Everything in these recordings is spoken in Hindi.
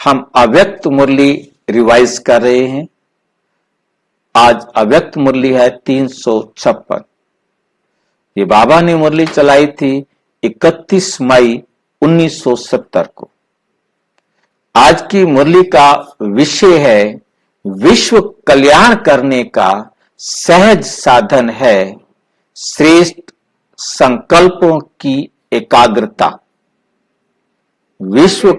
हम अव्यक्त मुरली रिवाइज कर रहे हैं। आज अव्यक्त मुरली है 356। ये बाबा ने मुरली चलाई थी 31 मई 1970 को। आज की मुरली का विषय है विश्व कल्याण करने का सहज साधन है श्रेष्ठ संकल्पों की एकाग्रता। विश्व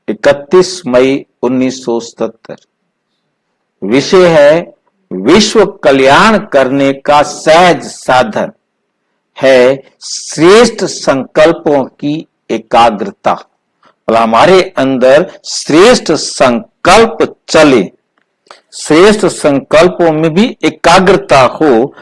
31 मई 1970। विषय है विश्व कल्याण करने का सहज साधन है श्रेष्ठ संकल्पों की एकाग्रता। और हमारे अंदर श्रेष्ठ संकल्प चले, श्रेष्ठ संकल्पों में भी एकाग्रता हो,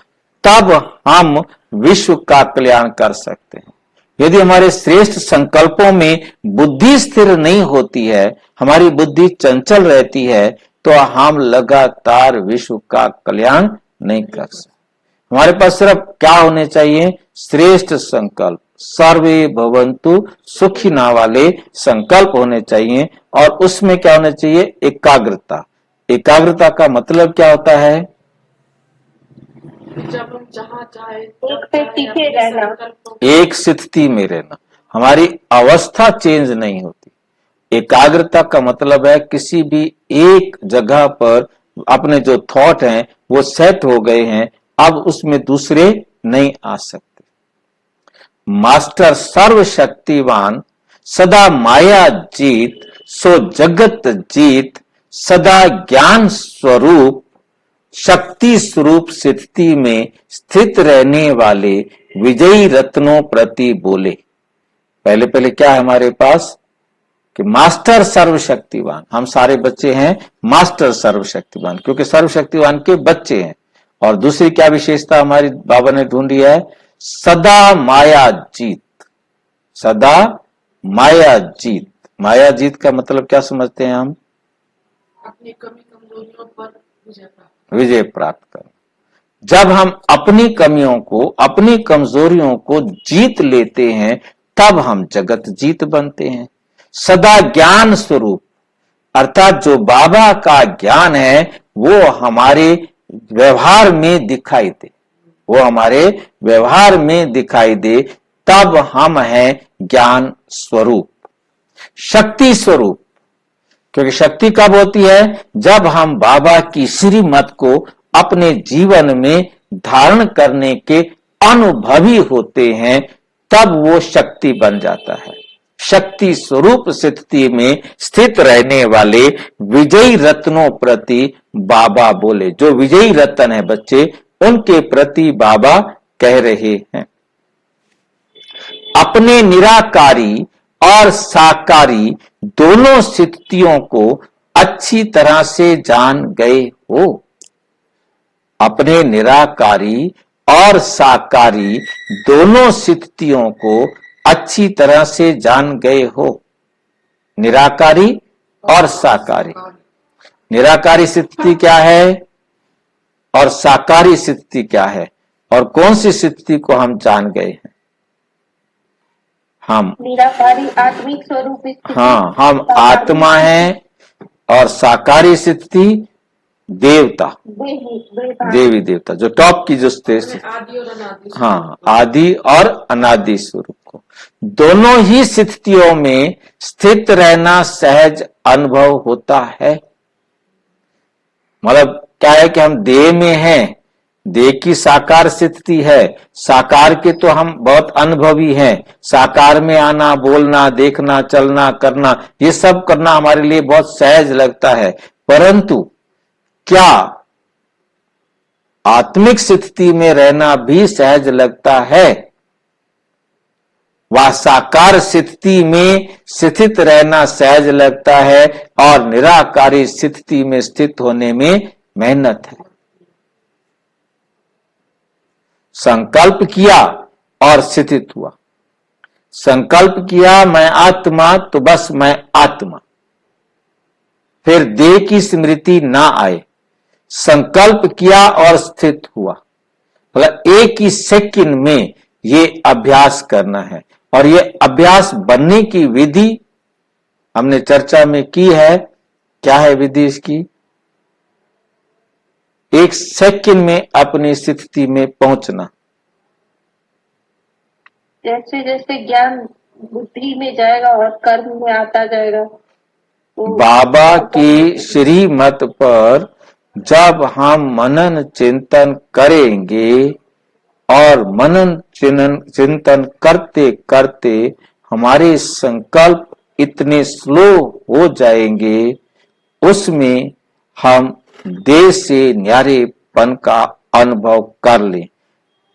तब हम विश्व का कल्याण कर सकते हैं। यदि हमारे श्रेष्ठ संकल्पों में बुद्धि स्थिर नहीं होती है, हमारी बुद्धि चंचल रहती है, तो हम लगातार विश्व का कल्याण नहीं कर सकते। हमारे पास सिर्फ क्या होने चाहिए? श्रेष्ठ संकल्प, सर्वे भवन्तु सुखिना वाले संकल्प होने चाहिए। और उसमें क्या होना चाहिए? एकाग्रता। एकाग्रता का मतलब क्या होता है? जब हम जहाँ चाहे एक स्थिति में रहना। हमारी अवस्था चेंज नहीं होती। एकाग्रता का मतलब है किसी भी एक जगह पर अपने जो थॉट हैं वो सेट हो गए हैं, अब उसमें दूसरे नहीं आ सकते। मास्टर सर्वशक्तिवान सदा माया जीत, सो जगत जीत, सदा ज्ञान स्वरूप शक्ति स्वरूप स्थिति में स्थित रहने वाले विजयी रत्नों प्रति बोले। पहले पहले क्या है हमारे पास कि मास्टर सर्वशक्तिवान। हम सारे बच्चे हैं मास्टर सर्वशक्तिवान, क्योंकि सर्वशक्तिवान के बच्चे हैं। और दूसरी क्या विशेषता हमारी बाबा ने ढूंढी है? सदा माया जीत। सदा माया जीत। माया जीत का मतलब क्या समझते हैं हम? अपनी कमी कमजोरियों पर विजय प्राप्त करना। जब हम अपनी कमियों को, अपनी कमजोरियों को जीत लेते हैं, तब हम जगत जीत बनते हैं। सदा ज्ञान स्वरूप, अर्थात जो बाबा का ज्ञान है वो हमारे व्यवहार में दिखाई दे, वो हमारे व्यवहार में दिखाई दे, तब हम हैं ज्ञान स्वरूप। शक्ति स्वरूप, क्योंकि शक्ति कब होती है? जब हम बाबा की श्रीमत को अपने जीवन में धारण करने के अनुभवी होते हैं, तब वो शक्ति बन जाता है। शक्ति स्वरूप स्थिति में स्थित रहने वाले विजयी रत्नों प्रति बाबा बोले। जो विजयी रत्न है बच्चे, उनके प्रति बाबा कह रहे हैं। अपने निराकारी और साकारी दोनों स्थितियों को अच्छी तरह से जान गए हो। अपने निराकारी और साकारी दोनों स्थितियों को अच्छी तरह से जान गए हो। निराकारी और साकारी। निराकारी स्थिति क्या है और साकारी स्थिति क्या है, और कौन सी स्थिति को हम जान गए हैं? हम निराकारी आत्मिक स्वरूप स्थिति। हाँ, हम आत्मा हैं। और साकारी स्थिति देवता, देवी देवता, जो टॉप की जो स्थिति, हाँ, आदि और अनादि स्वरूप को। दोनों ही स्थितियों में स्थित रहना सहज अनुभव होता है। मतलब क्या है कि हम देह में हैं, देह की साकार स्थिति है, साकार के तो हम बहुत अनुभवी हैं। साकार में आना, बोलना, देखना, चलना, करना, ये सब करना हमारे लिए बहुत सहज लगता है। परंतु क्या आत्मिक स्थिति में रहना भी सहज लगता है? वह साकार स्थिति में स्थित रहना सहज लगता है, और निराकारी स्थिति में स्थित होने में मेहनत है। संकल्प किया और स्थित हुआ। संकल्प किया मैं आत्मा, तो बस मैं आत्मा, फिर देह की स्मृति ना आए। संकल्प किया और स्थित हुआ, मतलब एक ही सेकंड में ये अभ्यास करना है। और ये अभ्यास बनने की विधि हमने चर्चा में की है। क्या है विधि इसकी? 1 सेकंड में अपनी स्थिति में पहुंचना। जैसे जैसे ज्ञान बुद्धि में जाएगा और कर्म में आता जाएगा तो बाबा की श्रीमत पर जब हम मनन चिंतन करेंगे और मनन चिंतन करते करते हमारे संकल्प इतने स्लो हो जाएंगे, उसमें हम देह से न्यारेपन का अनुभव कर लें।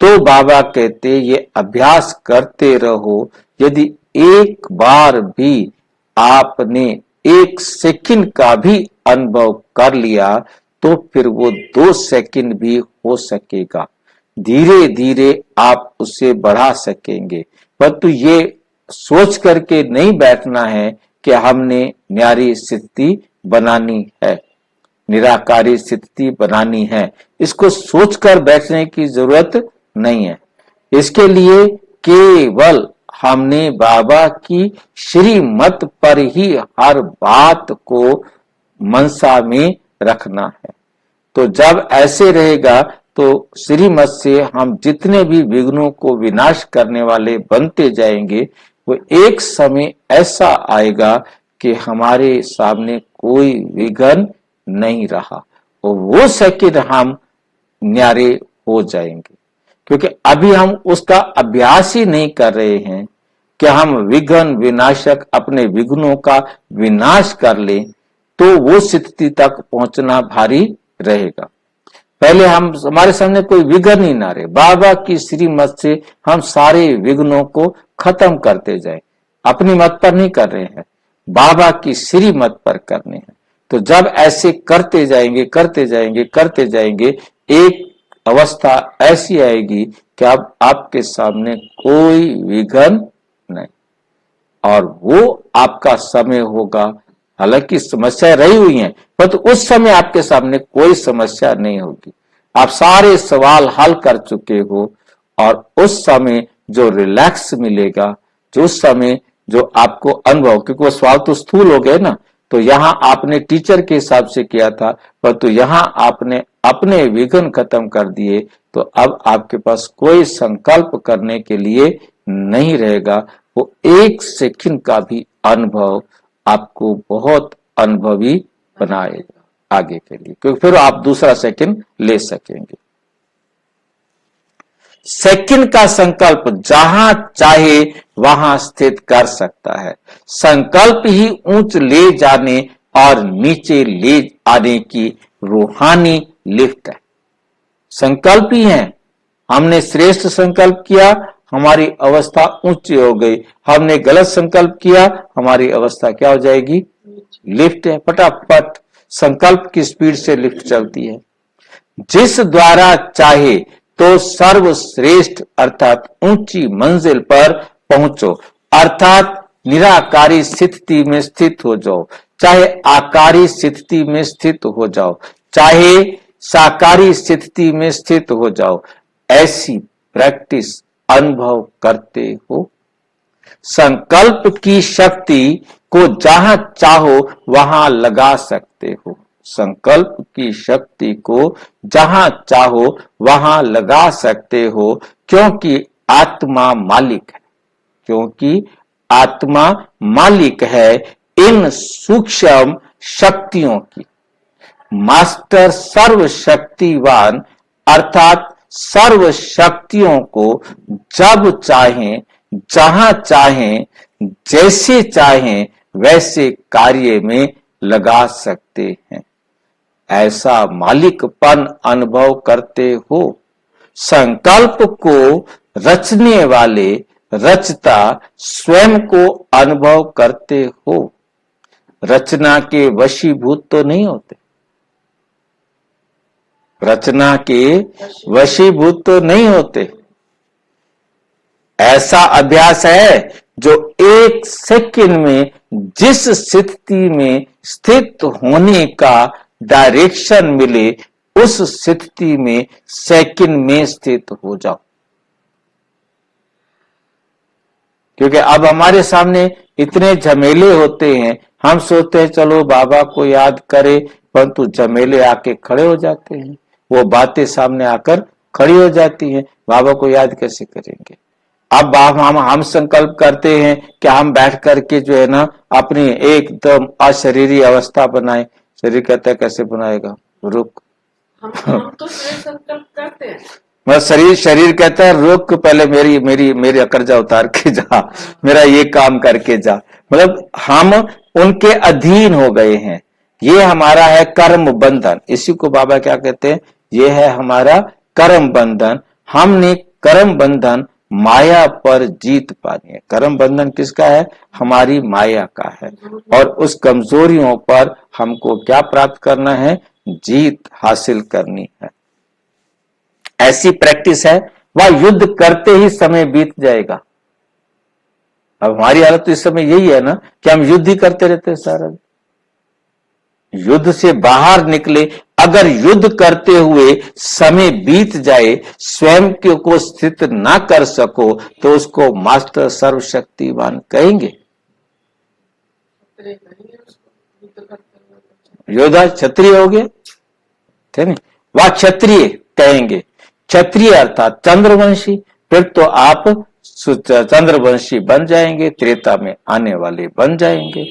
तो बाबा कहते ये अभ्यास करते रहो। यदि एक बार भी आपने 1 सेकंड का भी अनुभव कर लिया तो फिर वो 2 सेकंड भी हो सकेगा। धीरे धीरे आप उसे बढ़ा सकेंगे, परंतु ये सोच करके नहीं बैठना है कि हमने न्यारी स्थिति बनानी है, निराकारी स्थिति बनानी है। इसको सोचकर बैठने की जरूरत नहीं है। इसके लिए केवल हमने बाबा की श्रीमत पर ही हर बात को मनसा में रखना है। तो जब ऐसे रहेगा तो श्रीमत से हम जितने भी विघ्नों को विनाश करने वाले बनते जाएंगे, वो एक समय ऐसा आएगा कि हमारे सामने कोई विघ्न नहीं रहा और वो सेकंड हम न्यारे हो जाएंगे। क्योंकि अभी हम उसका अभ्यास ही नहीं कर रहे हैं कि हम विघ्न विनाशक अपने विघ्नों का विनाश कर लें, तो वो स्थिति तक पहुंचना भारी रहेगा। पहले हमारे सामने कोई विघ्न ही ना रहे, बाबा की श्रीमत से हम सारे विघ्नों को खत्म करते जाए। अपनी मत पर नहीं कर रहे हैं, बाबा की श्रीमत पर करने हैं। तो जब ऐसे करते जाएंगे करते जाएंगे करते जाएंगे, एक अवस्था ऐसी आएगी कि अब आपके सामने कोई विघ्न नहीं, और वो आपका समय होगा। हालांकि समस्या रही हुई है, पर तो उस समय आपके सामने कोई समस्या नहीं होगी। आप सारे सवाल हल कर चुके हो और उस समय जो रिलैक्स मिलेगा, जो उस समय जो आपको अनुभव, क्योंकि वो सवाल तो स्थूल हो गए ना, तो यहां आपने टीचर के हिसाब से किया था, पर तो यहां आपने अपने विघ्न खत्म कर दिए। तो अब आपके पास कोई संकल्प करने के लिए नहीं रहेगा। वो 1 सेकंड का भी अनुभव आपको बहुत अनुभवी बनाएगा आगे के लिए, क्योंकि फिर आप दूसरा सेकंड ले सकेंगे। सेकंड का संकल्प जहां चाहे वहां स्थित कर सकता है। संकल्प ही ऊंच ले जाने और नीचे ले आने की रूहानी लिफ्ट है। संकल्प ही है। हमने श्रेष्ठ संकल्प किया, हमारी अवस्था ऊंची हो गई। हमने गलत संकल्प किया, हमारी अवस्था क्या हो जाएगी? लिफ्ट है। फटाफट संकल्प की स्पीड से लिफ्ट चलती है। जिस द्वारा चाहे तो सर्वश्रेष्ठ अर्थात ऊंची मंजिल पर पहुंचो, अर्थात निराकारी स्थिति में स्थित हो जाओ, चाहे आकारी स्थिति में स्थित हो जाओ, चाहे साकारी स्थिति में स्थित हो जाओ। ऐसी प्रैक्टिस अनुभव करते हो। संकल्प की शक्ति को जहां चाहो वहां लगा सकते हो। संकल्प की शक्ति को जहां चाहो वहां लगा सकते हो, क्योंकि आत्मा मालिक है। क्योंकि आत्मा मालिक है इन सूक्ष्म शक्तियों की। मास्टर सर्वशक्तिवान अर्थात सर्व शक्तियों को जब चाहें, जहां चाहें, जैसे चाहें वैसे कार्य में लगा सकते हैं। ऐसा मालिकपन अनुभव करते हो। संकल्प को रचने वाले रचता स्वयं को अनुभव करते हो। रचना के वशीभूत तो नहीं होते, रचना के वशीभूत तो नहीं होते। ऐसा अभ्यास है जो 1 सेकंड में जिस स्थिति में स्थित होने का डायरेक्शन मिले, उस स्थिति में सेकंड में स्थित हो जाओ। क्योंकि अब हमारे सामने इतने झमेले होते हैं, हम सोचते हैं चलो बाबा को याद करें, परंतु झमेले आके खड़े हो जाते हैं, वो बातें सामने आकर खड़ी हो जाती हैं, बाबा को याद कैसे करेंगे। अब हम संकल्प करते हैं कि हम बैठ करके जो है ना अपनी एकदम अशरीरी अवस्था बनाए। शरीर कहता है कैसे बनाएगा, रुक। हम तो स्वयं संकल्प करते हैं, मतलब शरीर कहता है रुक, पहले मेरी अकर्जा उतार के जा, मेरा ये काम करके जा। मतलब हम उनके अधीन हो गए हैं। ये हमारा है कर्म बंधन। इसी को बाबा क्या कहते हैं, ये है हमारा कर्म बंधन। हमने कर्म बंधन माया पर जीत पानी है। कर्म बंधन किसका है, हमारी माया का है। और उस कमजोरियों पर हमको क्या प्राप्त करना है, जीत हासिल करनी है। ऐसी प्रैक्टिस है, वह युद्ध करते ही समय बीत जाएगा। अब हमारी हालत तो इस समय यही है ना कि हम युद्ध ही करते रहते हैं सारा दिन। युद्ध से बाहर निकले, अगर युद्ध करते हुए समय बीत जाए, स्वयं को स्थित ना कर सको, तो उसको मास्टर सर्वशक्तिमान कहेंगे। योद्धा क्षत्रिय हो गए थे नहीं, वह क्षत्रिय कहेंगे। क्षत्रिय अर्थात चंद्रवंशी, फिर तो आप चंद्रवंशी बन जाएंगे, त्रेता में आने वाले बन जाएंगे।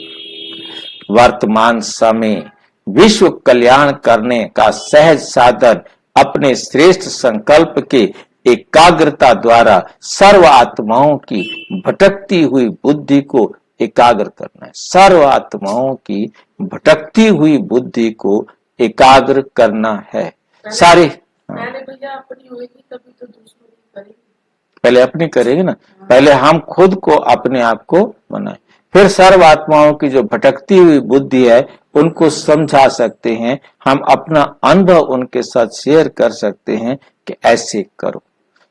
वर्तमान समय विश्व कल्याण करने का सहज साधन अपने श्रेष्ठ संकल्प के एकाग्रता द्वारा सर्व आत्माओं की भटकती हुई बुद्धि को एकाग्र करना है। सर्व आत्माओं की भटकती हुई बुद्धि को एकाग्र करना है। सारे पहले भैया अपनी होगी तभी तो दूसरों की करेंगे। पहले अपनी करेंगे ना, पहले हम खुद को अपने आप को बनाए, फिर सर्व आत्माओं की जो भटकती हुई बुद्धि है उनको समझा सकते हैं। हम अपना अनुभव उनके साथ शेयर कर सकते हैं कि ऐसे करो।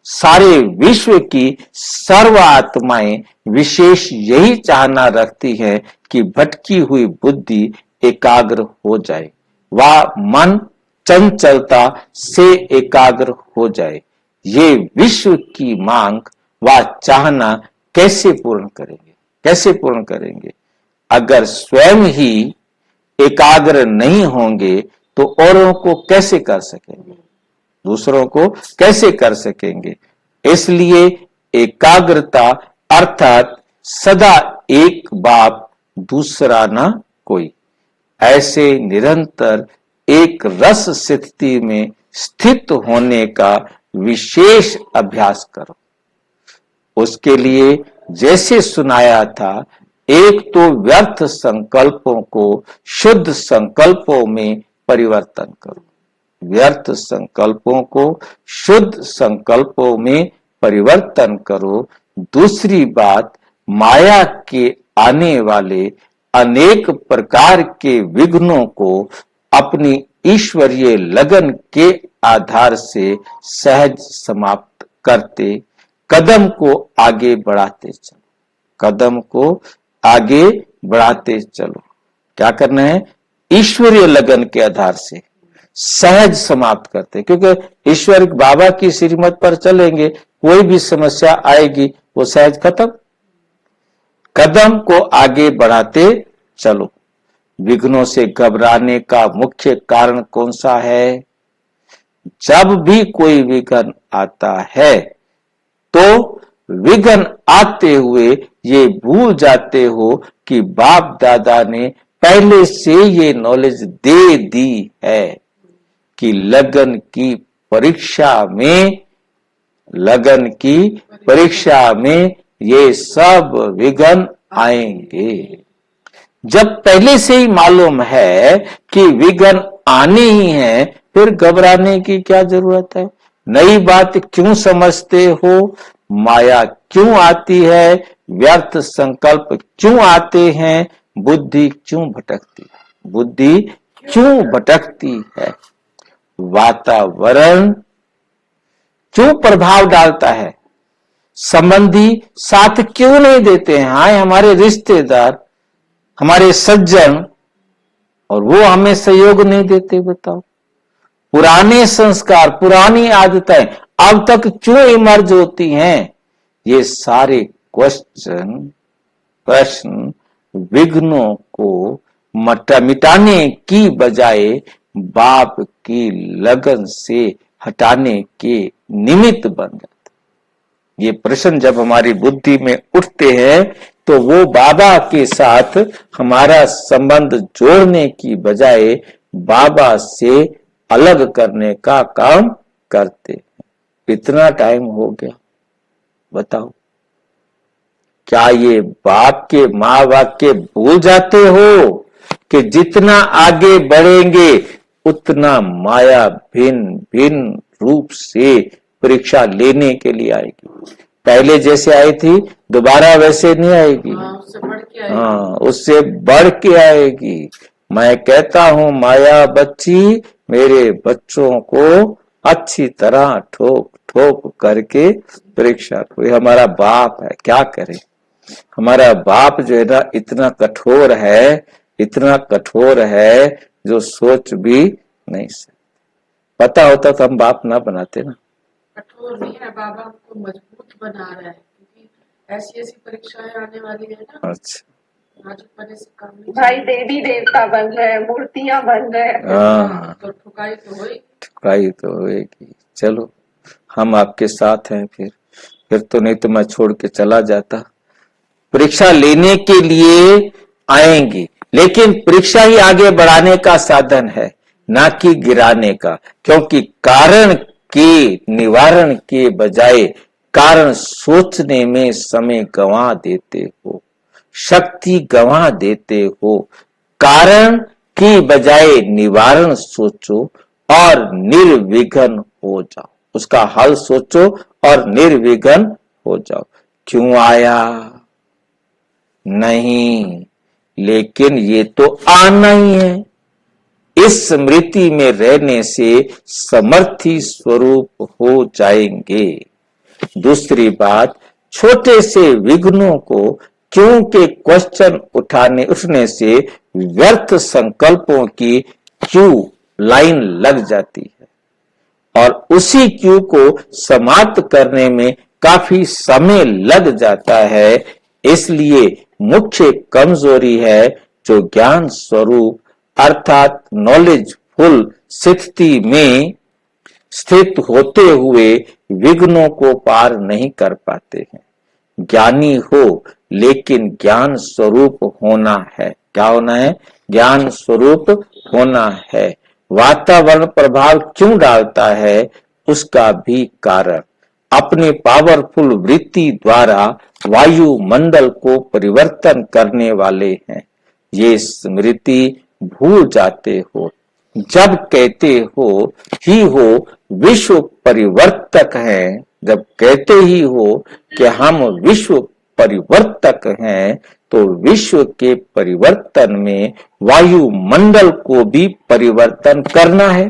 सारे विश्व की सर्व आत्माएं विशेष यही चाहना रखती है कि भटकी हुई बुद्धि एकाग्र हो जाए, वह मन चंचलता से एकाग्र हो जाए। ये विश्व की मांग व चाहना कैसे पूर्ण करेंगे, कैसे पूर्ण करेंगे? अगर स्वयं ही एकाग्र नहीं होंगे तो औरों को कैसे कर सकेंगे, दूसरों को कैसे कर सकेंगे? इसलिए एकाग्रता अर्थात सदा एक बाप दूसरा ना कोई, ऐसे निरंतर एक रस स्थिति में स्थित होने का विशेष अभ्यास करो। उसके लिए जैसे सुनाया था, एक तो व्यर्थ संकल्पों को शुद्ध संकल्पों में परिवर्तन करो। व्यर्थ संकल्पों को शुद्ध संकल्पों में परिवर्तन करो। दूसरी बात, माया के आने वाले अनेक प्रकार के विघ्नों को अपनी ईश्वरीय लगन के आधार से सहज समाप्त करते कदम को आगे बढ़ाते चलो। कदम को आगे बढ़ाते चलो। क्या करना है? ईश्वरीय लगन के आधार से सहज समाप्त करते, क्योंकि ईश्वर बाबा की श्रीमत पर चलेंगे, कोई भी समस्या आएगी वो सहज खत्म। कदम को आगे बढ़ाते चलो। विघ्नों से घबराने का मुख्य कारण कौन सा है? जब भी कोई विघ्न आता है तो विघ्न आते हुए ये भूल जाते हो कि बाप दादा ने पहले से ये नॉलेज दे दी है कि लगन की परीक्षा में ये सब विघ्न आएंगे। जब पहले से ही मालूम है कि विघ्न आने ही है, फिर घबराने की क्या जरूरत है? नई बात क्यों समझते हो? माया क्यों आती है? व्यर्थ संकल्प क्यों आते हैं? बुद्धि क्यों भटकती है? बुद्धि क्यों भटकती है? वातावरण क्यों प्रभाव डालता है? संबंधी साथ क्यों नहीं देते हैं? हाय हमारे रिश्तेदार, हमारे सज्जन, और वो हमें सहयोग नहीं देते। बताओ, पुराने संस्कार, पुरानी आदतें अब तक क्यों इमर्ज होती हैं? ये सारे प्रश्न विघ्नों को मिटाने की बजाय बाप की लगन से हटाने के निमित्त बन जाते। ये प्रश्न जब हमारी बुद्धि में उठते हैं तो वो बाबा के साथ हमारा संबंध जोड़ने की बजाय बाबा से अलग करने का काम करते हैं। इतना टाइम हो गया, बताओ क्या ये बाप के माँ वाक्य भूल जाते हो कि जितना आगे बढ़ेंगे उतना माया भिन्न भिन्न रूप से परीक्षा लेने के लिए आएगी। पहले जैसे आई थी दोबारा वैसे नहीं आएगी। उससे बढ़ के आएगी। हाँ, उससे बढ़ के आएगी। मैं कहता हूँ माया बच्ची मेरे बच्चों को अच्छी तरह ठोक ठोक करके परीक्षा, कोई हमारा बाप है, क्या करे। हमारा बाप जो है ना इतना कठोर है, इतना कठोर है जो सोच भी नहीं सकते। पता होता तो हम बाप ना बनाते ना। कठोर नहीं है, बाबा हमको मजबूत बना रहा है, क्योंकि ऐसी ऐसी परीक्षाएं आने वाली है ना। अच्छा, नाजुक पने से काम नहीं भाई चलेगा। देवी देवता बन रहे हैं, मूर्तियां बन रहे हैं। हाँ, तो ठुकाई तो होगी। ठुकाई तो होगी। चलो हम आपके साथ हैं, फिर तो नहीं तो मैं छोड़ के चला जाता। परीक्षा लेने के लिए आएंगे, लेकिन परीक्षा ही आगे बढ़ाने का साधन है, ना कि गिराने का। क्योंकि कारण के निवारण के बजाय कारण सोचने में समय गंवा देते हो, शक्ति गंवा देते हो। कारण की बजाय निवारण सोचो और निर्विघ्न हो जाओ, उसका हल सोचो और निर्विघ्न हो जाओ। क्यों आया? नहीं, लेकिन ये तो आना ही है। इस स्मृति में रहने से समर्थी स्वरूप हो जाएंगे। दूसरी बात, छोटे से विघ्नों को क्यों के क्वेश्चन उठने से व्यर्थ संकल्पों की क्यू लाइन लग जाती है और उसी क्यू को समाप्त करने में काफी समय लग जाता है। इसलिए मुख्य कमजोरी है जो ज्ञान स्वरूप अर्थात नॉलेजफुल स्थिति में स्थित होते हुए विघ्नों को पार नहीं कर पाते हैं। ज्ञानी हो लेकिन ज्ञान स्वरूप होना है। क्या होना है? ज्ञान स्वरूप होना है। वातावरण प्रभाव क्यों डालता है? उसका भी कारण अपने पावरफुल वृत्ति द्वारा वायुमंडल को परिवर्तन करने वाले हैं। ये स्मृति भूल जाते हो जब कहते हो विश्व परिवर्तक हैं। जब कहते ही हो कि हम विश्व परिवर्तक हैं तो विश्व के परिवर्तन में वायुमंडल को भी परिवर्तन करना है।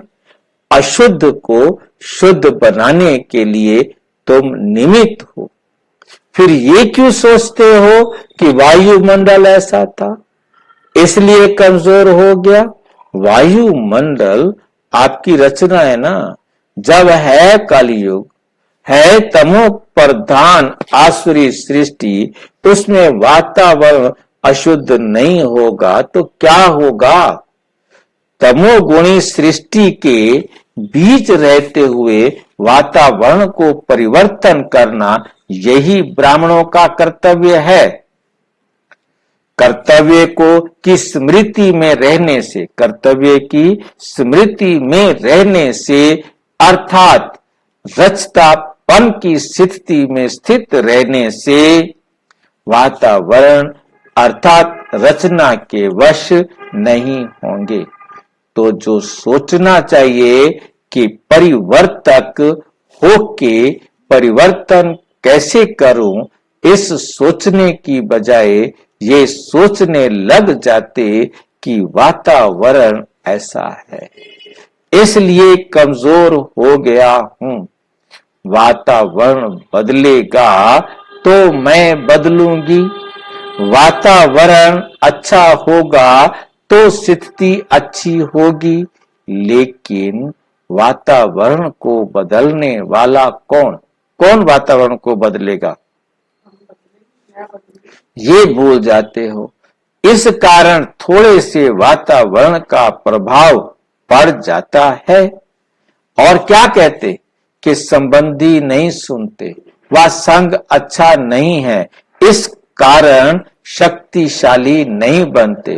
अशुद्ध को शुद्ध बनाने के लिए तुम निमित्त हो। फिर ये क्यों सोचते हो कि वायुमंडल ऐसा था इसलिए कमजोर हो गया? वायुमंडल आपकी रचना है ना। जब है कलयुग, है तमो प्रधान आसुरी सृष्टि, उसमें वातावरण अशुद्ध नहीं होगा तो क्या होगा? तमोगुणी सृष्टि के बीच रहते हुए वातावरण को परिवर्तन करना यही ब्राह्मणों का कर्तव्य है। कर्तव्य को की स्मृति में रहने से, कर्तव्य की स्मृति में रहने से अर्थात रचतापन की स्थिति में स्थित रहने से वातावरण अर्थात रचना के वश नहीं होंगे। तो जो सोचना चाहिए कि परिवर्तक होके परिवर्तन कैसे करूं, इस सोचने की बजाय ये सोचने लग जाते कि वातावरण ऐसा है इसलिए कमजोर हो गया हूं। वातावरण बदलेगा तो मैं बदलूंगी। वातावरण अच्छा होगा तो स्थिति अच्छी होगी। लेकिन वातावरण को बदलने वाला कौन? कौन वातावरण को बदलेगा? ये भूल जाते हो। इस कारण थोड़े से वातावरण का प्रभाव पड़ जाता है। और क्या कहते कि संबंधी नहीं सुनते, वह संग अच्छा नहीं है, इस कारण शक्तिशाली नहीं बनते।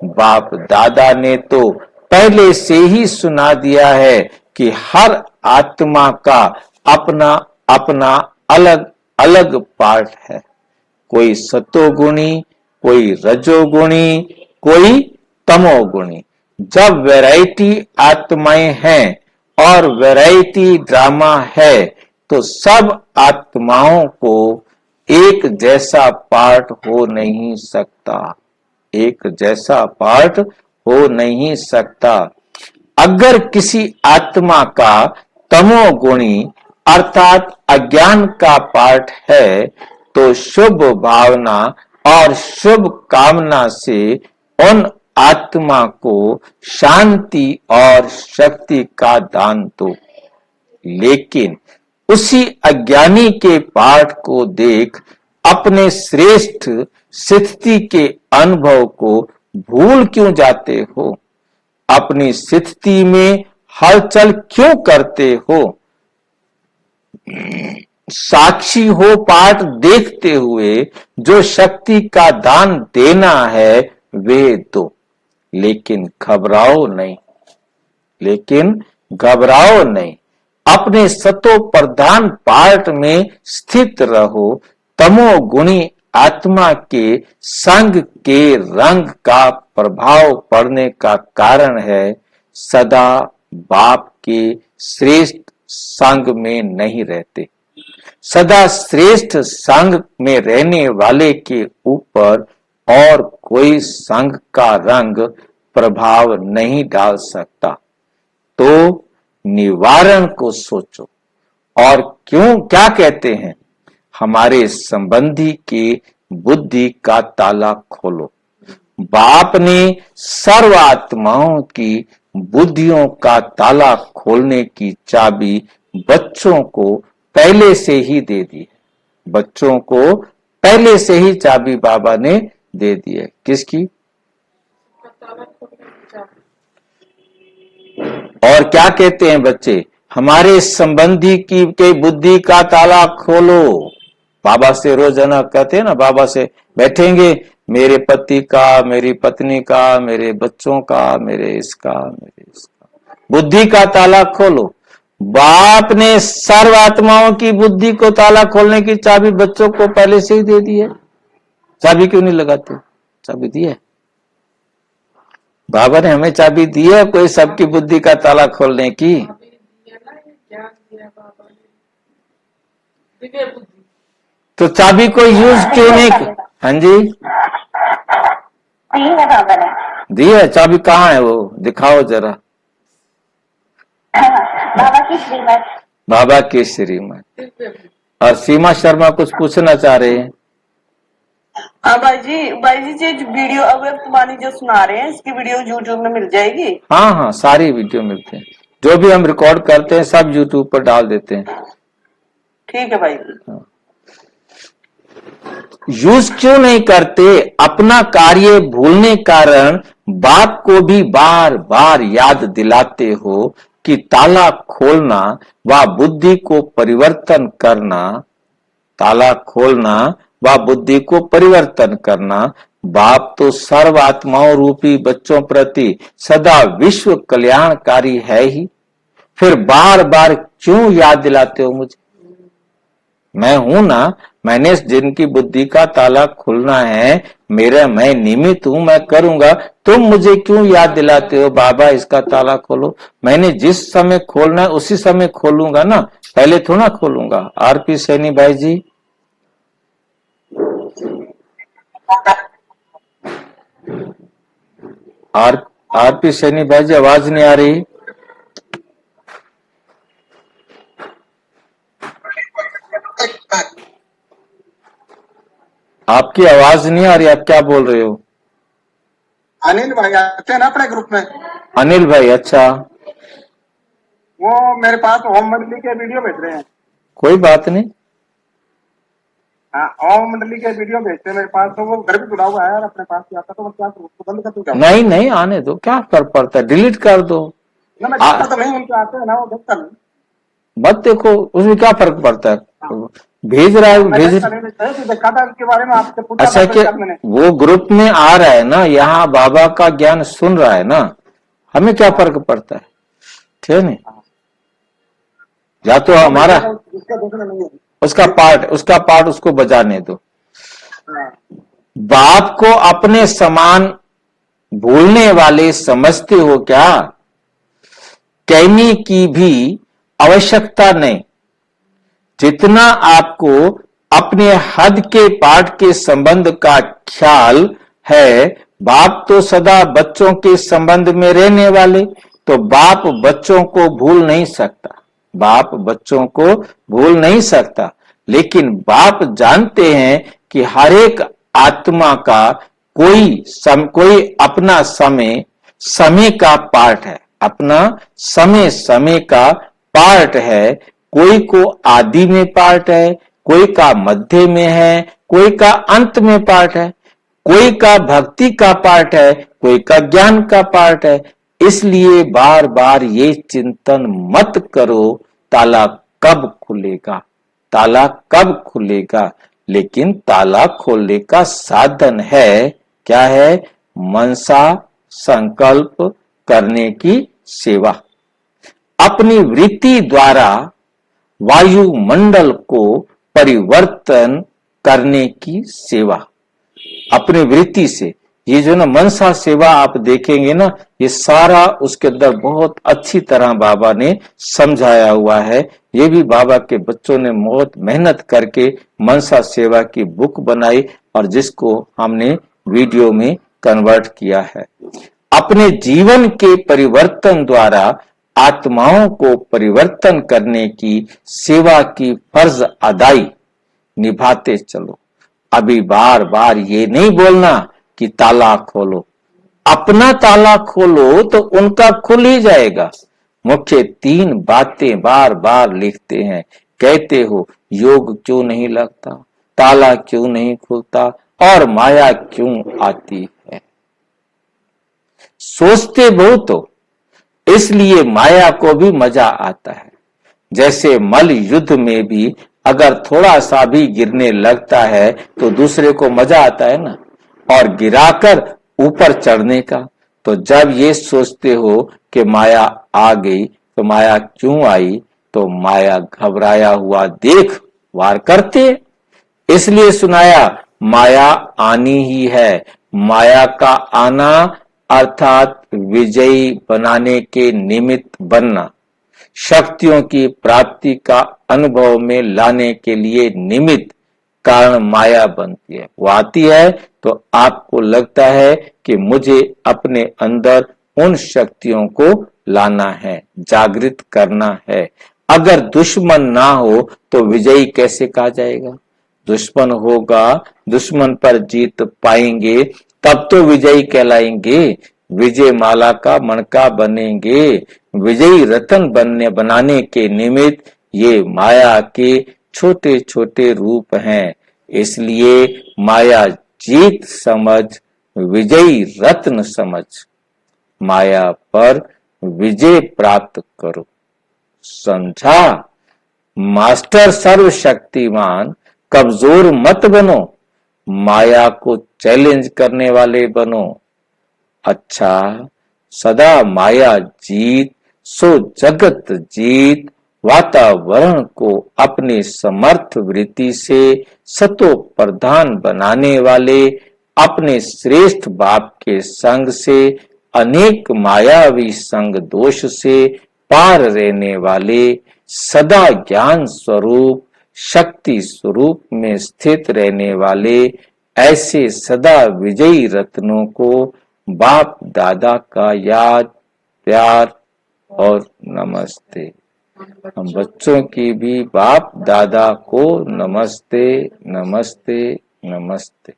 बाप दादा ने तो पहले से ही सुना दिया है कि हर आत्मा का अपना अपना अलग अलग पार्ट है। कोई सतोगुणी, कोई रजोगुणी, कोई तमोगुणी। जब वैरायटी आत्माएं हैं और वैरायटी ड्रामा है तो सब आत्माओं को एक जैसा पार्ट हो नहीं सकता, एक जैसा पार्ट हो नहीं सकता। अगर किसी आत्मा का तमोगुणी अर्थात अज्ञान का पार्ट है तो शुभ भावना और शुभ कामना से उन आत्मा को शांति और शक्ति का दान दो। लेकिन उसी अज्ञानी के पाठ को देख अपने श्रेष्ठ स्थिति के अनुभव को भूल क्यों जाते हो? अपनी स्थिति में हलचल क्यों करते हो? साक्षी हो पाठ देखते हुए जो शक्ति का दान देना है वे दो, लेकिन घबराओ नहीं, लेकिन घबराओ नहीं। अपने सतो प्रधान पार्ट में स्थित रहो। तमोगुणी आत्मा के संग के रंग का प्रभाव पड़ने का कारण है सदा बाप के श्रेष्ठ संग में नहीं रहते। सदा श्रेष्ठ संग में रहने वाले के ऊपर और कोई संग का रंग प्रभाव नहीं डाल सकता। तो निवारण को सोचो। और क्यों क्या कहते हैं? हमारे संबंधी की बुद्धि का ताला खोलो। बाप ने सर्व आत्माओं की बुद्धियों का ताला खोलने की चाबी बच्चों को पहले से ही दे दी है। बच्चों को पहले से ही चाबी बाबा ने दे दी है। किसकी? और क्या कहते हैं बच्चे? हमारे संबंधी की के बुद्धि का ताला खोलो। बाबा से रोजाना कहते हैं ना, बाबा से बैठेंगे, मेरे पति का, मेरी पत्नी का, मेरे बच्चों का, मेरे इसका, मेरे इसका, बुद्धि का ताला खोलो। बाप ने सर्व आत्माओं की बुद्धि को ताला खोलने की चाबी बच्चों को पहले से ही दे दी है। चाबी क्यों नहीं लगाते? चाबी दी है, बाबा ने हमें चाबी दी है कोई सबकी बुद्धि का ताला खोलने की। तो चाबी को यूज क्यों नहीं? हाँ जी, दी है बाबा ने। दी है चाबी। कहाँ है वो? दिखाओ जरा। बाबा की श्रीमत। बाबा की श्रीमत। और सीमा शर्मा कुछ पूछना चाह रहे हैं। हाँ भाई जी ये वीडियो अब तुम्हारी जो सुना रहे हैं इसकी वीडियो यूट्यूब में मिल जाएगी? हाँ हाँ, सारी वीडियो मिलते हैं। जो भी हम रिकॉर्ड करते हैं सब यूट्यूब पर डाल देते हैं। ठीक है भाई। यूज क्यों नहीं करते? अपना कार्य भूलने कारण बाप को भी बार बार याद दिलाते हो कि ताला खोलना व बुद्धि को परिवर्तन करना, ताला खोलना व बुद्धि को परिवर्तन करना। बाप तो सर्व आत्माओं रूपी बच्चों प्रति सदा विश्व कल्याणकारी है ही, फिर बार बार क्यों याद दिलाते हो मुझे? मैं हूं ना, मैंने जिनकी बुद्धि का ताला खुलना है, मेरा मैं निमित्त हूं, मैं करूंगा। तुम मुझे क्यों याद दिलाते हो बाबा इसका ताला खोलो? मैंने जिस समय खोलना है उसी समय खोलूंगा ना, पहले थोड़ा खोलूंगा। आरपी सैनी भाई जी, आरपी सैनी भाई जी, आवाज नहीं आ रही। आपकी आवाज नहीं आ रही, आप क्या बोल रहे हो? अनिल भाई आते हैं ना अपने ग्रुप में। अनिल भाई, अच्छा। वो मेरे पास होम मंडली के वीडियो भेज रहे हैं। कोई बात नहीं। हाँ, ओम मंडली के वीडियो भेजते हैं मेरे पास, तो वो घर भी जुड़ा हुआ है यार अपने पास ही आता, तो मैं क्या करूँ, उसको बंद कर दूं क्या? नहीं नहीं, आने दो, क्या फर्क पड़ता है, डिलीट कर दो। ना मैं देखता तो नहीं, उनके आते हैं ना, वो देखता नहीं। मत देखो, उसमें क्या फर्क पड़ता है, भेज रहा है मैं भेज। देखता नहीं, मैं देखा था उसके बारे में, आपसे पूछा अच्छा था कि कल मैंने। वो ग्रुप में आ रहा है ना, यहाँ बाबा का ज्ञान सुन रहा है ना, हमें क्या फर्क पड़ता है, ठीक है नहीं। या तो हमारा उसका देखना नहीं है। उसका पार्ट उसको बजाने दो। हाँ, बाप को अपने समान भूलने वाले समझते हो क्या? कहने की भी आवश्यकता नहीं। जितना आपको अपने हद के पाठ के संबंध का ख्याल है, बाप तो सदा बच्चों के संबंध में रहने वाले, तो बाप बच्चों को भूल नहीं सकता, बाप बच्चों को भूल नहीं सकता। लेकिन बाप जानते हैं कि हर एक आत्मा का कोई अपना समय का पार्ट है, अपना समय का पार्ट है। कोई को आदि में पार्ट है, कोई का मध्य में है, कोई का अंत में पार्ट है, कोई का भक्ति का पार्ट है, कोई का ज्ञान का पार्ट है। इसलिए बार बार ये चिंतन मत करो ताला कब खुलेगा, ताला कब खुलेगा। लेकिन ताला खोलने का साधन है, क्या है? मनसा संकल्प करने की सेवा, अपनी वृत्ति द्वारा वायुमंडल को परिवर्तन करने की सेवा, अपनी वृत्ति से। ये जो ना मनसा सेवा आप देखेंगे ना, ये सारा उसके अंदर बहुत अच्छी तरह बाबा ने समझाया हुआ है। ये भी बाबा के बच्चों ने बहुत मेहनत करके मनसा सेवा की बुक बनाई और जिसको हमने वीडियो में कन्वर्ट किया है। अपने जीवन के परिवर्तन द्वारा आत्माओं को परिवर्तन करने की सेवा की फर्ज अदाई निभाते चलो। अभी बार बार ये नहीं बोलना कि ताला खोलो, अपना ताला खोलो तो उनका खुल ही जाएगा। मुख्य 3 बातें बार बार लिखते हैं, कहते हो योग क्यों नहीं लगता, ताला क्यों नहीं खुलता और माया क्यों आती है। सोचते बहुत हो, इसलिए माया को भी मजा आता है। जैसे मल युद्ध में भी अगर थोड़ा सा भी गिरने लगता है तो दूसरे को मजा आता है ना, और गिराकर ऊपर चढ़ने का। तो जब ये सोचते हो कि माया आ गई तो माया क्यों आई, तो माया घबराया हुआ देख वार करते। इसलिए सुनाया माया आनी ही है। माया का आना अर्थात विजयी बनाने के निमित्त बनना, शक्तियों की प्राप्ति का अनुभव में लाने के लिए निमित्त कारण माया बनती है। वो आती है तो आपको लगता है कि मुझे अपने अंदर उन शक्तियों को लाना है, जागृत करना है। अगर दुश्मन ना हो तो विजयी कैसे कहा जाएगा? दुश्मन होगा, दुश्मन पर जीत पाएंगे तब तो विजयी कहलाएंगे, विजय माला का मणका बनेंगे। विजयी रतन बनाने के निमित्त ये माया के छोटे छोटे रूप हैं। इसलिए माया जीत समझ, विजयी रत्न समझ, माया पर विजय प्राप्त करो। समझा? मास्टर सर्वशक्तिमान, कमजोर मत बनो, माया को चैलेंज करने वाले बनो। अच्छा, सदा माया जीत सो जगत जीत, वातावरण को अपने समर्थ वृत्ति से सतो प्रधान बनाने वाले, अपने श्रेष्ठ बाप के संग से, अनेक मायावी संग दोष से पार रहने वाले, सदा ज्ञान स्वरूप शक्ति स्वरूप में स्थित रहने वाले, ऐसे सदा विजयी रत्नों को बाप दादा का याद, प्यार और नमस्ते। हम बच्चों की भी बाप दादा को नमस्ते नमस्ते नमस्ते।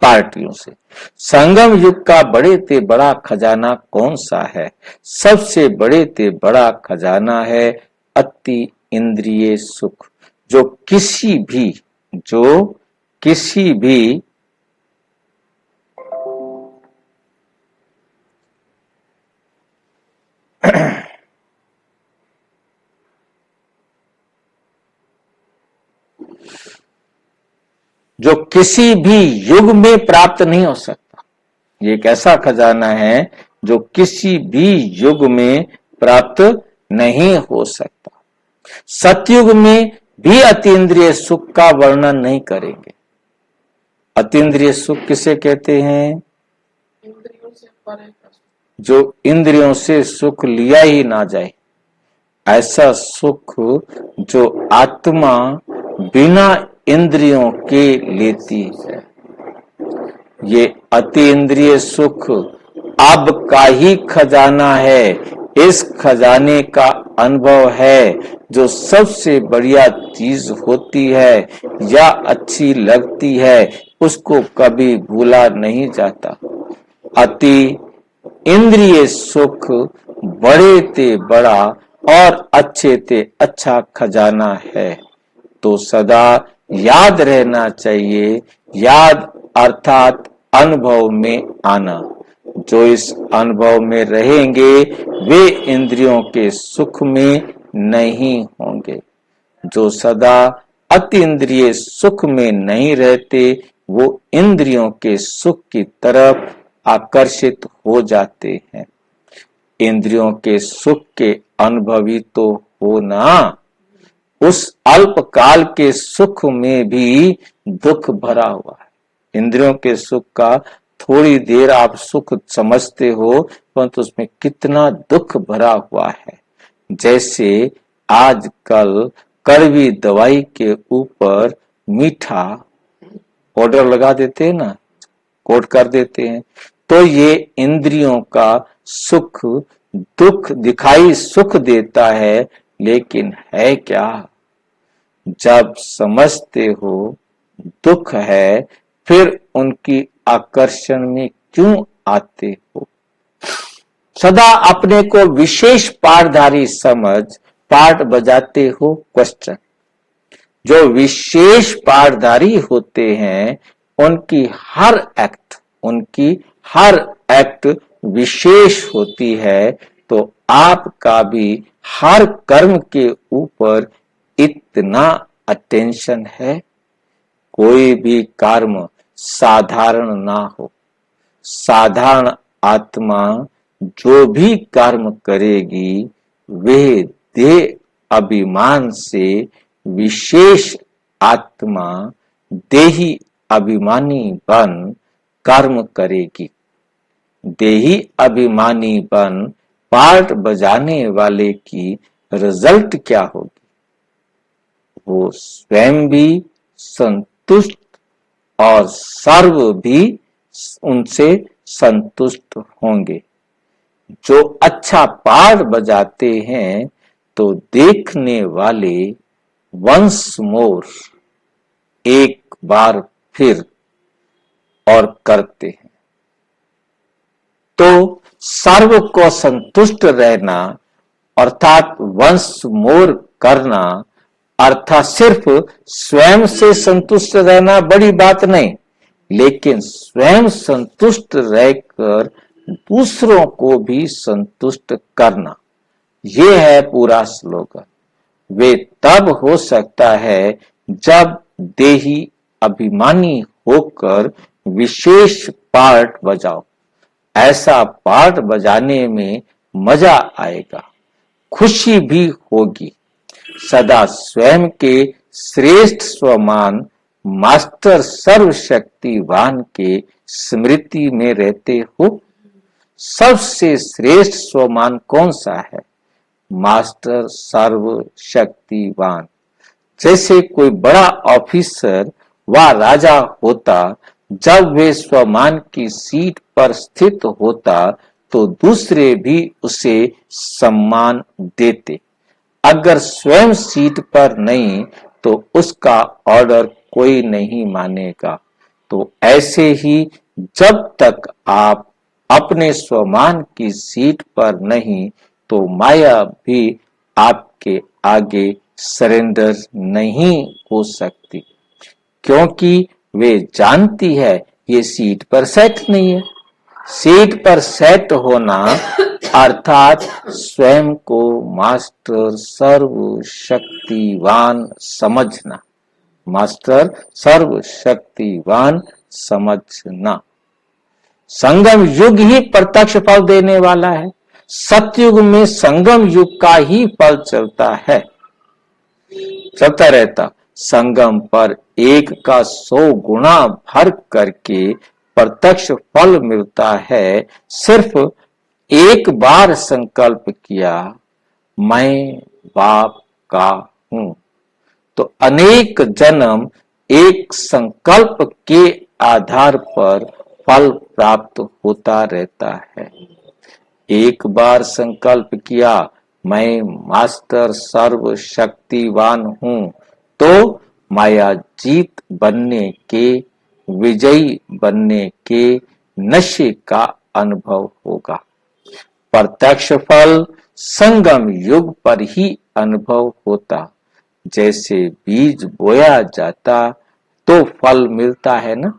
पार्टियों से संगम युग का बड़े ते बड़ा खजाना कौन सा है? सबसे बड़े ते बड़ा खजाना है अति इंद्रिय सुख, जो किसी भी जो किसी भी जो किसी भी युग में प्राप्त नहीं हो सकता। ये एक ऐसा खजाना है जो किसी भी युग में प्राप्त नहीं हो सकता। सतयुग में भी अतीन्द्रिय सुख का वर्णन नहीं करेंगे। अतीन्द्रिय सुख किसे कहते हैं? इंद्रियों से परे का सुख। जो इंद्रियों से सुख लिया ही ना जाए, ऐसा सुख जो आत्मा बिना इंद्रियों के लेती है। ये अतीन्द्रिय सुख अब का ही खजाना है। इस खजाने का अनुभव है जो सबसे बढ़िया चीज होती है या अच्छी लगती है, उसको कभी भूला नहीं जाता। अति इंद्रिय सुख बड़े ते बड़ा और अच्छे ते अच्छा खजाना है। तो सदा याद रहना चाहिए, याद अर्थात अनुभव में आना। जो इस अनुभव में रहेंगे वे इंद्रियों के सुख में नहीं होंगे। जो सदा अतीन्द्रिय सुख में नहीं रहते वो इंद्रियों के सुख की तरफ आकर्षित हो जाते हैं। इंद्रियों के सुख के अनुभवी तो हो ना। उस अल्पकाल के सुख में भी दुख भरा हुआ है। इंद्रियों के सुख का थोड़ी देर आप सुख समझते हो, परंतु उसमें कितना दुख भरा हुआ है। जैसे आजकल कड़वी दवाई के ऊपर मीठा पाउडर लगा देते हैं ना, कोट कर देते हैं। तो ये इंद्रियों का सुख दुख दिखाई सुख देता है, लेकिन है क्या? जब समझते हो दुख है, फिर उनकी आकर्षण में क्यों आते हो? सदा अपने को विशेष पाठधारी समझ पाठ बजाते हो। क्वेश्चन, जो विशेष पाठधारी होते हैं उनकी हर एक्ट विशेष होती है। तो आपका भी हर कर्म के ऊपर इतना अटेंशन है। कोई भी कर्म साधारण ना हो। साधारण आत्मा जो भी कर्म करेगी वे देह अभिमान से विशेष आत्मा देही अभिमानी बन कर्म करेगी। देही अभिमानी बन पाठ बजाने वाले की रिजल्ट क्या होगी? वो स्वयं भी संतुष्ट और सर्व भी उनसे संतुष्ट होंगे। जो अच्छा पाठ बजाते हैं तो देखने वाले वंस मोर एक बार फिर और करते हैं। तो सर्व को संतुष्ट रहना अर्थात वंस मोर करना अर्थात सिर्फ स्वयं से संतुष्ट रहना बड़ी बात नहीं, लेकिन स्वयं संतुष्ट रहकर दूसरों को भी संतुष्ट करना, ये है पूरा स्लोगन। वे तब हो सकता है जब देही अभिमानी होकर विशेष पाठ बजाओ। ऐसा पाठ बजाने में मजा आएगा, खुशी भी होगी। सदा स्वयं के श्रेष्ठ स्वमान मास्टर सर्वशक्तिवान के स्मृति में रहते हो। सबसे श्रेष्ठ स्वमान कौन सा है? मास्टर सर्वशक्तिवान। जैसे कोई बड़ा ऑफिसर व राजा होता, जब वे स्वमान की सीट पर स्थित होता तो दूसरे भी उसे सम्मान देते। अगर स्वयं सीट पर नहीं तो उसका ऑर्डर कोई नहीं मानेगा। तो ऐसे ही जब तक आप अपने स्वमान की सीट पर नहीं तो माया भी आपके आगे सरेंडर नहीं हो सकती। क्योंकि वे जानती है ये सीट पर सेट नहीं है। सीट पर सेट होना अर्थात स्वयं को मास्टर सर्वशक्तिवान समझना, मास्टर सर्वशक्तिवान समझना। संगम युग ही प्रत्यक्ष फल देने वाला है। सतयुग में संगम युग का ही फल चलता है, चलता रहता। संगम पर 1 का 100 गुना भर करके प्रत्यक्ष फल मिलता है। सिर्फ एक बार संकल्प किया मैं बाप का हूं तो अनेक जन्म एक संकल्प के आधार पर फल प्राप्त होता रहता है। एक बार संकल्प किया मैं मास्टर सर्वशक्तिवान हूं तो माया जीत बनने के, विजयी बनने के नशे का अनुभव होगा। प्रत्यक्ष फल संगम युग पर ही अनुभव होता। जैसे बीज बोया जाता तो फल मिलता है ना,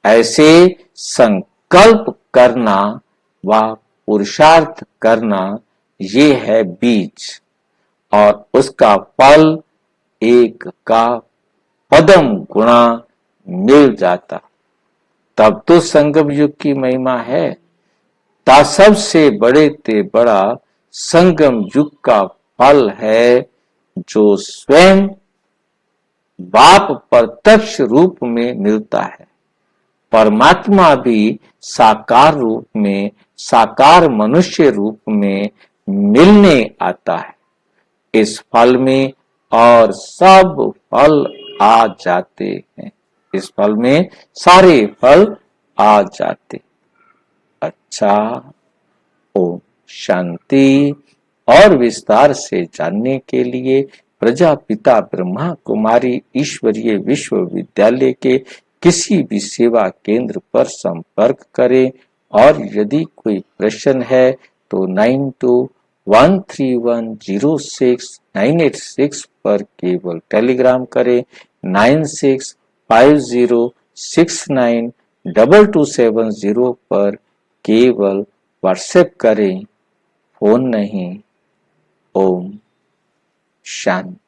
ऐसे संकल्प करना व पुरुषार्थ करना ये है बीज, और उसका फल 1 का पदम गुणा मिल जाता। तब तो संगम युग की महिमा है। ता सबसे बड़े ते बड़ा संगम युग का फल है जो स्वयं बाप प्रत्यक्ष रूप में मिलता है। परमात्मा भी साकार रूप में, साकार मनुष्य रूप में मिलने आता है। इस फल में और सब फल आ जाते हैं, इस फल में सारे फल आ जाते। अच्छा, ओम शांति। और विस्तार से जानने के लिए प्रजापिता ब्रह्मा कुमारी ईश्वरीय विश्वविद्यालय के किसी भी सेवा केंद्र पर संपर्क करें। और यदि कोई प्रश्न है तो 9213106986 पर केवल टेलीग्राम करें। 9650692270 पर केवल व्हाट्सएप करें, फोन नहीं। ओम शांति।